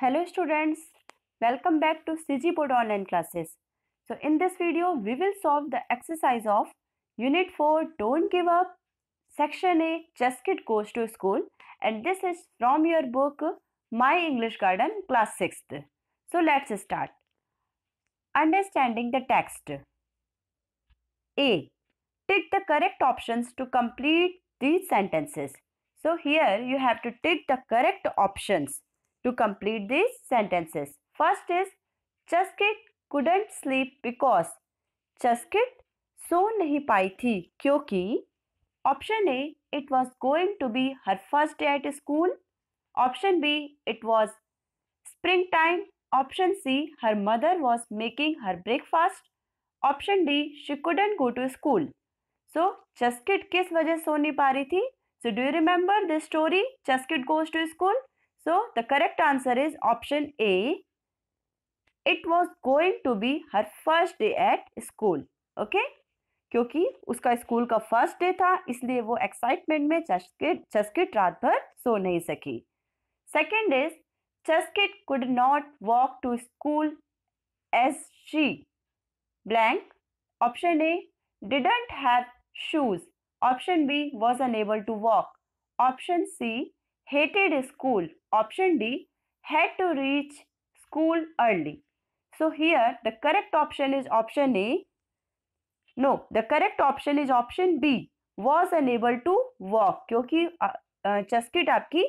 Hello students, welcome back to CG Board online classes. So in this video we will solve the exercise of Unit 4 Don't Give Up, Section A Chess Kid Goes to School, and this is from your book My English Garden class 6th. So let's start. Understanding the text. A. Tick the correct options to complete these sentences. So here you have to tick the correct options to complete these sentences. First is Chaskit couldn't sleep because Chaskit सो नहीं पाई थी क्योंकि option A it was going to be her first day at school. Option B it was springtime. Option C her mother was making her breakfast. Option D she couldn't go to school. So Chaskit किस वजह सो नहीं पा रही थी? So do you remember this story? Chaskit goes to school. So the correct answer is option A. It was going to be her first day at school. Okay? क्योंकि उसका school का first day था इसलिए वो excitement में चस्किट रात भर सो नहीं सकी. Second is Chuskit could not walk to school as she blank. Option A didn't have shoes. Option B was unable to walk. Option C hated school. Option D had to reach school early. So here the correct option is option A. No, the correct option is option B. Was unable to walk. क्योंकि चस्किट आपकी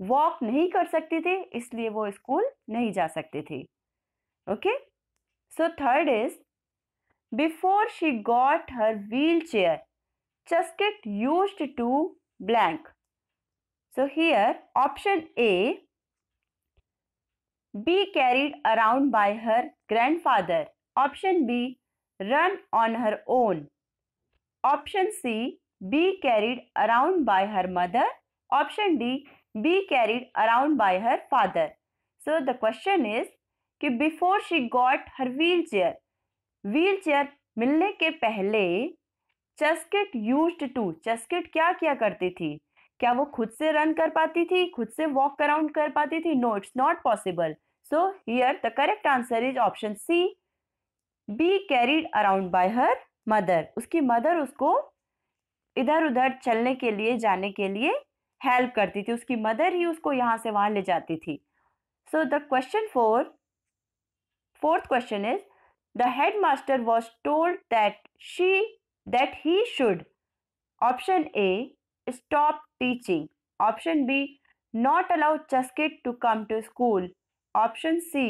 walk नहीं कर सकती थी इसलिए वो school नहीं जा सकती थी. Okay? So third is before she got her wheelchair, Chaskit used to blank. So here option A, be carried around by her grandfather. Option B, run on her own. Option C, be carried around by her mother. Option D, be carried around by her father. So the question is कि before she got her wheelchair, wheelchair मिलने के पहले चस्किट used to, चस्किट क्या किया करती थी? क्या वो खुद से रन कर पाती थी, खुद से वॉक अराउंड कर पाती थी? No, it's not possible. So here the correct answer is option C, be carried around by her mother. उसकी मदर उसको इधर उधर चलने के लिए, जाने के लिए हेल्प करती थी. उसकी मदर ही उसको यहाँ से वहां ले जाती थी. So the question fourth question is the headmaster was told that he should. Option A, stop teaching. Option B, not allow Chaskit to come to school. Option C,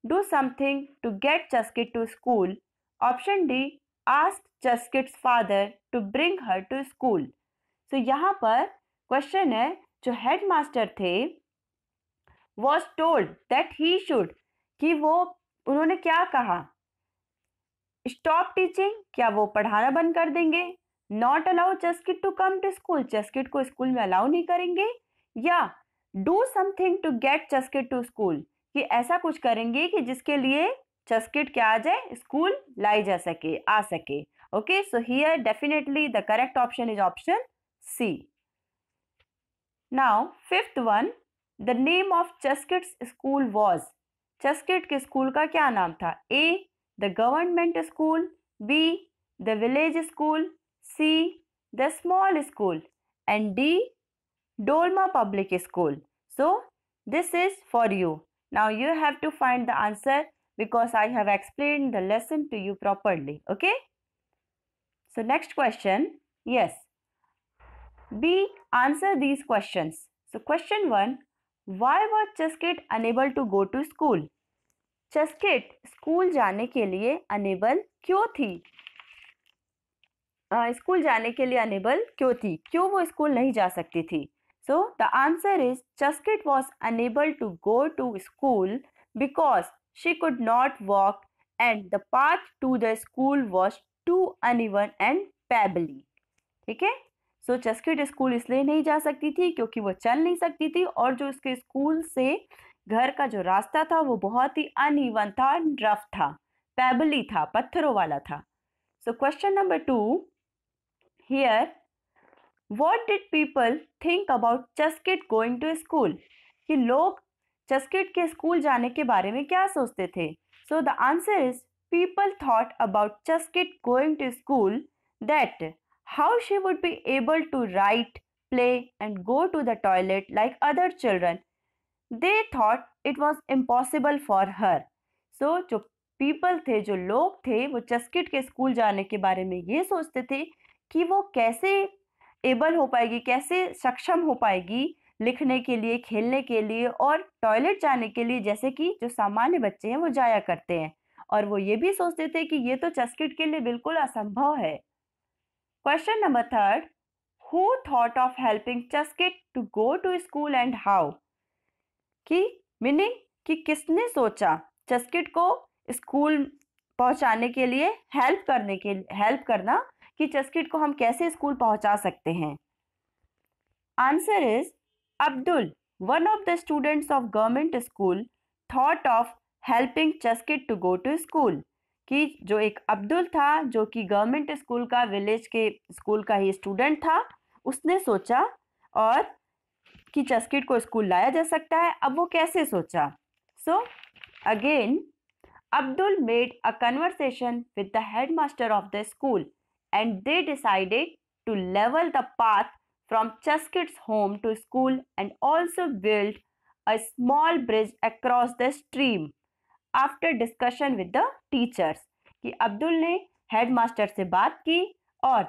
do something to get Chaskit to school. Option D, ask Chaskit's father to bring her to school. So यहाँ पर question है जो headmaster थे was told that he should, कि वो उन्होंने क्या कहा? स्टॉप टीचिंग, क्या वो पढ़ाना बंद कर देंगे? Not allow Chuskit to come to school, Chuskit को स्कूल में अलाउ नहीं करेंगे? या do something to get Chuskit to school, कि ऐसा कुछ करेंगे कि जिसके लिए चस्किट क्या आ जाए, स्कूल लाई जा सके, आ सके. Okay, so here definitely the correct option is option C. Now fifth one, the name of Chuskit's school was. Chuskit के स्कूल का क्या नाम था? A the government school, B the village school, C the small school, and D Dolma public school. So this is for you. Now you have to find the answer because I have explained the lesson to you properly. Okay, so next question. Yes, B, answer these questions. So question 1, why was Chaskit unable to go to school? Chuskit school जाने के लिए enable क्यों थी? School जाने के लिए enable क्यों थी? क्यों वो स्कूल नहीं जा सकती थी? So the answer is Chaskit was unable to go to school because she could not walk and the path to the school was too uneven and pebbly. ठीक है, सो चस्किट स्कूल इसलिए नहीं जा सकती थी क्योंकि वो चल नहीं सकती थी और जो उसके स्कूल से घर का जो रास्ता था वो बहुत ही अनइवन था, रफ था, पेबली था, पत्थरों वाला था. So question number 2 here, what did people think about Chaskit going to school? कि लोग चस्किट के स्कूल जाने के बारे में क्या सोचते थे? So the answer is people thought about Chaskit going to school that how she would be able to write, play and go to the toilet like other children. They thought it was impossible for her. So जो people थे, जो लोग थे, वो चस्किट के school जाने के बारे में ये सोचते थे कि वो कैसे एबल हो पाएगी, कैसे सक्षम हो पाएगी लिखने के लिए, खेलने के लिए और टॉयलेट जाने के लिए, जैसे कि जो सामान्य बच्चे हैं वो जाया करते हैं. और वो ये भी सोचते थे कि ये तो चस्किट के लिए बिल्कुल असंभव है. Question number 3, who thought of helping Chaskit to go to school and how? की मीनिंग कि किसने सोचा चस्किट को स्कूल पहुंचाने के लिए, हेल्प करना कि चस्किट को हम कैसे स्कूल पहुंचा सकते हैं. Answer is Abdul, one of the students of government school, thought of helping Chaskit to go to school. कि जो एक अब्दुल था जो कि गवर्नमेंट स्कूल का, विलेज के स्कूल का ही स्टूडेंट था, उसने सोचा और कि चस्किट को स्कूल लाया जा सकता है. अब वो कैसे सोचा? So again Abdul made a conversation with the headmaster of the school and they decided to level the path from Chaskit's home to school and also build a small bridge across the stream after discussion with the teachers. कि अब्दुल ने headmaster से बात की और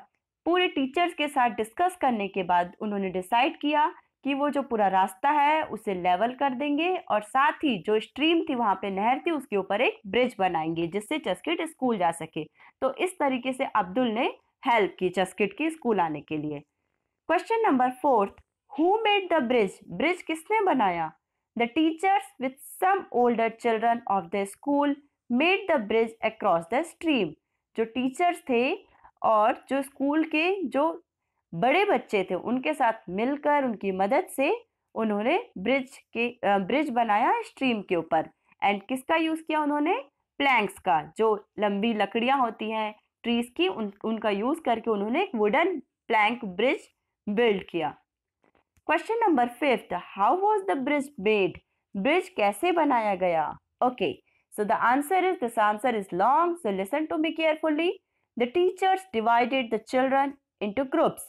पूरे teachers के साथ discuss करने के बाद उन्होंने डिसाइड किया कि वो जो पूरा रास्ता है उसे लेवल कर देंगे और साथ ही जो स्ट्रीम थी, वहाँ पे नहर थी, उसके ऊपर एक ब्रिज बनाएंगे जिससे चस्किट स्कूल जा सके. तो इस तरीके से अब्दुल ने हेल्प की चस्किट की स्कूल आने के लिए. Question number 4, who made the bridge? Bridge किसने बनाया? The teachers with some older children of the school made the bridge across the stream. जो टीचर्स थे और जो स्कूल के जो बड़े बच्चे थे उनके साथ मिलकर, उनकी मदद से उन्होंने ब्रिज बनाया स्ट्रीम के ऊपर. एंड किसका यूज किया उन्होंने? प्लैंक्स का, जो लंबी लकड़ियां होती हैं ट्रीज की, उनका यूज करके उन्होंने एक वुडन प्लैंक ब्रिज बिल्ड किया. Question number 5, how was the bridge made? Bridge कैसे बनाया गया? Okay, so the answer is, this answer is long, so listen to me carefully. The teachers divided the children into groups.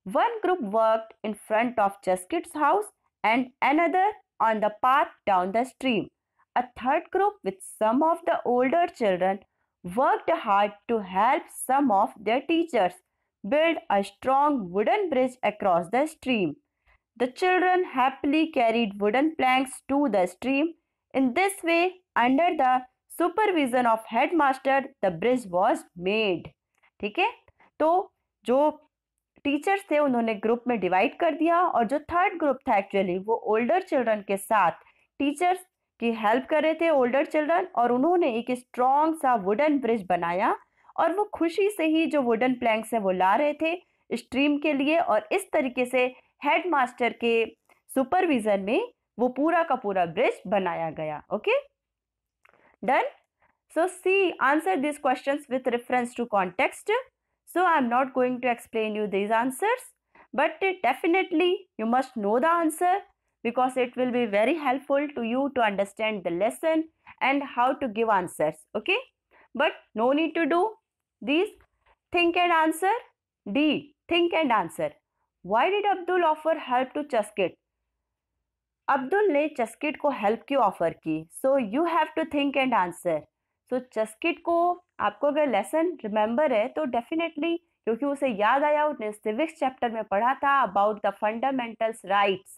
One group worked in front of Chaskit's house and another on the path down the stream. A third group with some of the older children worked hard to help some of their teachers build a strong wooden bridge across the stream. The children happily carried wooden planks to the stream. In this way, under the supervision of headmaster, the bridge was made. ठीक है, तो जो teachers थे उन्होंने group में divide कर दिया और जो थर्ड ग्रुप था एक्चुअली वो ओल्डर चिल्ड्रन के साथ टीचर्स की हेल्प कर रहे थे, ओल्डर चिल्ड्रन, और उन्होंने एक स्ट्रॉन्ग सा वुडन ब्रिज बनाया और वो खुशी से ही जो वुडन प्लैंक्स है वो ला रहे थे स्ट्रीम के लिए. और इस तरीके से हेडमास्टर के सुपरविजन में वो पूरा का पूरा ब्रिज बनाया गया. Okay, done. So C, answer this questions with reference to context. So I am not going to explain you these answers, but definitely you must know the answer because it will be very helpful to you to understand the lesson and how to give answers. Okay, but no need to do these. Think and answer. D, think and answer. Why did Abdul offer help to Chaskit? Abdul ने Chaskit को help क्यों offer की? So you have to think and answer. So Chaskit को, आपको अगर lesson remember है तो definitely, क्योंकि उसे याद आया, उसने सिविक्स चैप्टर में पढ़ा था अबाउट द फंडामेंटल्स राइट्स.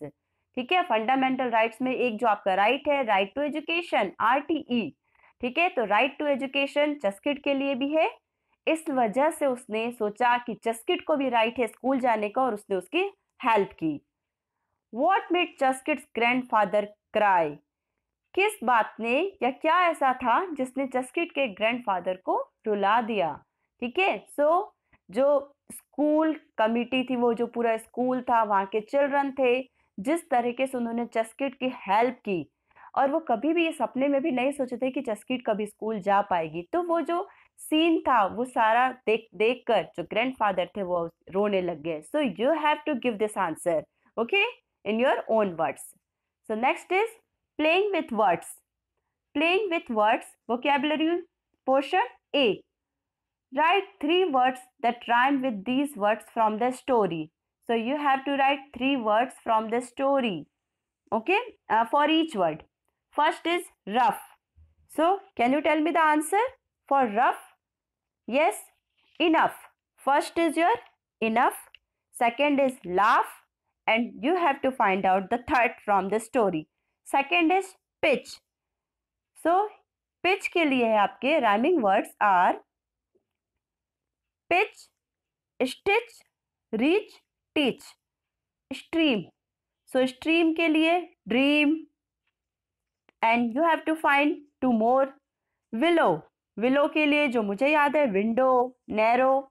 ठीक है, फंडामेंटल राइट्स में एक जो आपका राइट है, राइट टू एजुकेशन, RTE. ठीक है, तो राइट टू एजुकेशन चस्किट के लिए भी है. इस वजह से उसने सोचा कि चस्किट को भी राइट है स्कूल जाने का और उसने उसकी हेल्प की. What made Chaskit's grandfather cry? किस बात ने या क्या ऐसा था जिसने चस्किट के ग्रैंडफादर को रुला दिया? ठीक है, सो जो स्कूल कमिटी थी, वो जो पूरा स्कूल था, वहाँ के चिल्ड्रन थे, जिस तरीके से उन्होंने चस्किट की हेल्प की और वो कभी भी ये सपने में भी नहीं सोचे थे कि चस्किट कभी स्कूल जा पाएगी. तो वो जो सीन था वो सारा देख कर जो ग्रैंडफादर थे वो रोने लग गए. So you have to give this answer, okay, in your own words. So next is Playing with words. Playing with words, vocabulary portion A. Write 3 words that rhyme with these words from the story. So you have to write 3 words from the story. Okay, for each word. First is rough. So can you tell me the answer for rough? Yes, enough. First is your enough. Second is laugh. And you have to find out the third from the story. Second is pitch. So pitch के लिए आपके rhyming words are pitch, stitch, reach, teach. Stream. So stream के लिए dream. And you have to find 2 more. Willow. Willow के लिए जो मुझे याद है window, narrow.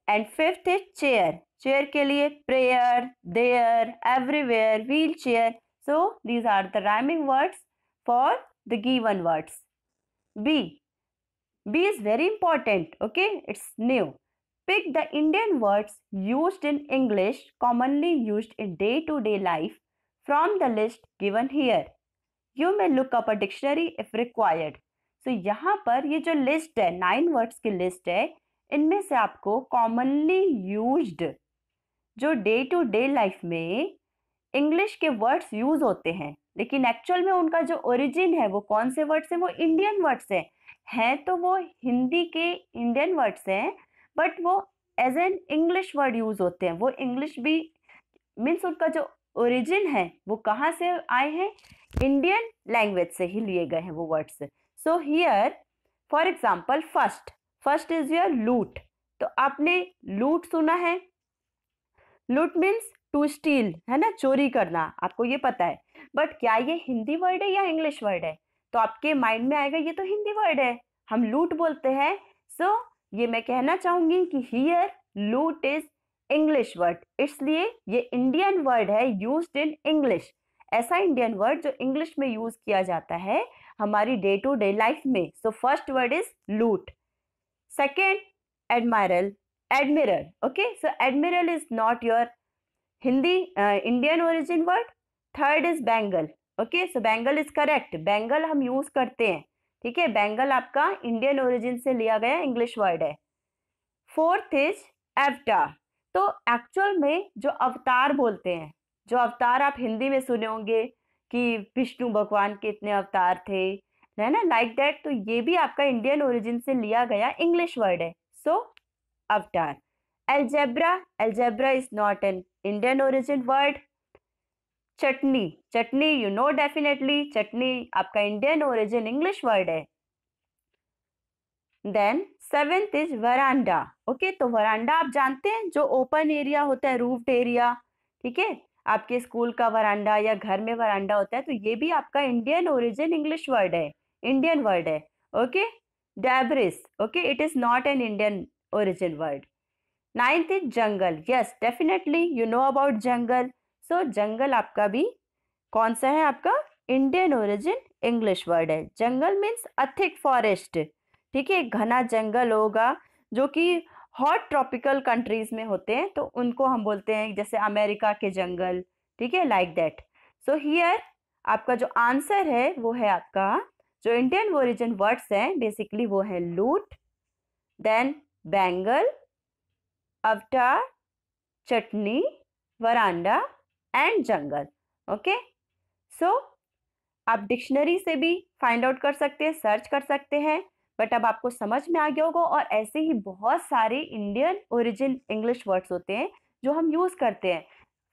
And fifth is chair. Chair के लिए prayer, there, everywhere, wheelchair. So these are the rhyming words for the given words. B. B is very important. Okay, it's new. Pick the Indian words used in English, commonly used in day-to-day life from the list given here. You may look up a dictionary if required. So यहाँ पर ये जो list है 9 words की list है, इनमें से आपको commonly used जो day to day life में English के words use होते हैं, लेकिन actual में उनका जो origin है वो कौन से words हैं? वो Indian words हैं तो वो हिंदी के Indian words हैं, but वो as an English word use होते हैं. वो English भी means उनका जो origin है वो कहाँ से आए हैं? Indian language से ही लिए गए हैं वो words. So here for example first is your loot. तो आपने loot सुना है? Loot means to steal, है ना, चोरी करना, आपको ये पता है. बट क्या ये हिंदी वर्ड है या इंग्लिश वर्ड है? तो आपके माइंड में आएगा ये तो हिंदी वर्ड है, हम लूट बोलते हैं. सो ये मैं कहना चाहूंगी कि हियर लूट इज इंग्लिश वर्ड, इसलिए ये इंडियन वर्ड है यूज्ड इन इंग्लिश. ऐसा इंडियन वर्ड जो इंग्लिश में यूज किया जाता है हमारी डे टू डे लाइफ में. सो फर्स्ट वर्ड इज लूट. Second admiral, admiral. Okay, so admiral is not your Hindi Indian origin word. Third is Bengal. Okay, so Bengal is correct. Bengal हम use करते हैं, ठीक है. Bengal आपका Indian origin से लिया गया इंग्लिश वर्ड है. फोर्थ इज अवतार. तो एक्चुअल में जो अवतार बोलते हैं, जो अवतार आप हिंदी में सुने होंगे कि विष्णु भगवान के इतने अवतार थे, है ना, लाइक दैट. तो ये भी आपका इंडियन ओरिजिन से लिया गया इंग्लिश वर्ड है. सो avatar. Algebra is not an Indian origin word. Chutney you know definitely. Chutney आपका Indian origin English word है. Then seventh is veranda. Okay, तो veranda आप जानते हैं जो open area होता है, roofed area, ठीक है. आपके स्कूल का वरांडा या घर में वरांडा होता है, तो ये भी आपका इंडियन ओरिजिन इंग्लिश वर्ड है, इंडियन वर्ड है. Okay. Debris. Okay, it is not an Indian origin word. Ninth is jungle. Yes, definitely you know about jungle. So jungle आपका भी कौन सा है? आपका इंडियन ओरिजिन इंग्लिश वर्ड है. जंगल means a thick forest, ठीक है. घना जंगल होगा जो कि हॉट ट्रॉपिकल कंट्रीज में होते हैं, तो उनको हम बोलते हैं जैसे अमेरिका के जंगल, ठीक है, लाइक दैट. सो हियर आपका जो आंसर है वो है आपका जो इंडियन ओरिजिन वर्ड्स हैं बेसिकली वो है loot, then Bengal, avatar, chutney, veranda and jungle. Okay, so आप डिक्शनरी से भी फाइंड आउट कर सकते हैं, सर्च कर सकते हैं, बट अब आपको समझ में आ गया होगा. और ऐसे ही बहुत सारे इंडियन ओरिजिन इंग्लिश वर्ड्स होते हैं जो हम यूज करते हैं.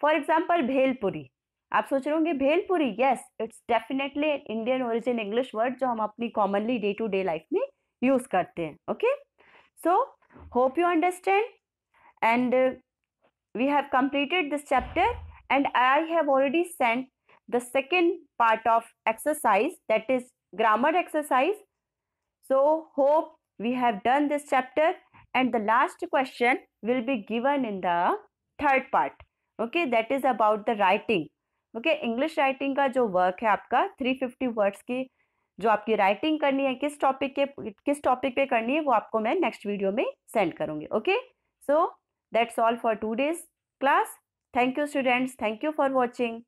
For example bhelpuri. आप सोच रहे होंगे bhelpuri, yes, it's definitely Indian origin English word जो हम अपनी commonly day to day life में यूज करते हैं. Okay, so hope you understand, and we have completed this chapter, and I have already sent the second part of exercise, that is grammar exercise. So hope we have done this chapter, and the last question will be given in the third part. Okay, that is about the writing. Okay, English writing का जो work है आपका 350 words की जो आपकी writing करनी है, किस टॉपिक पे करनी है, वो आपको मैं नेक्स्ट वीडियो में सेंड करूंगी. Okay, so that's all for today's class. Thank you students, thank you for watching.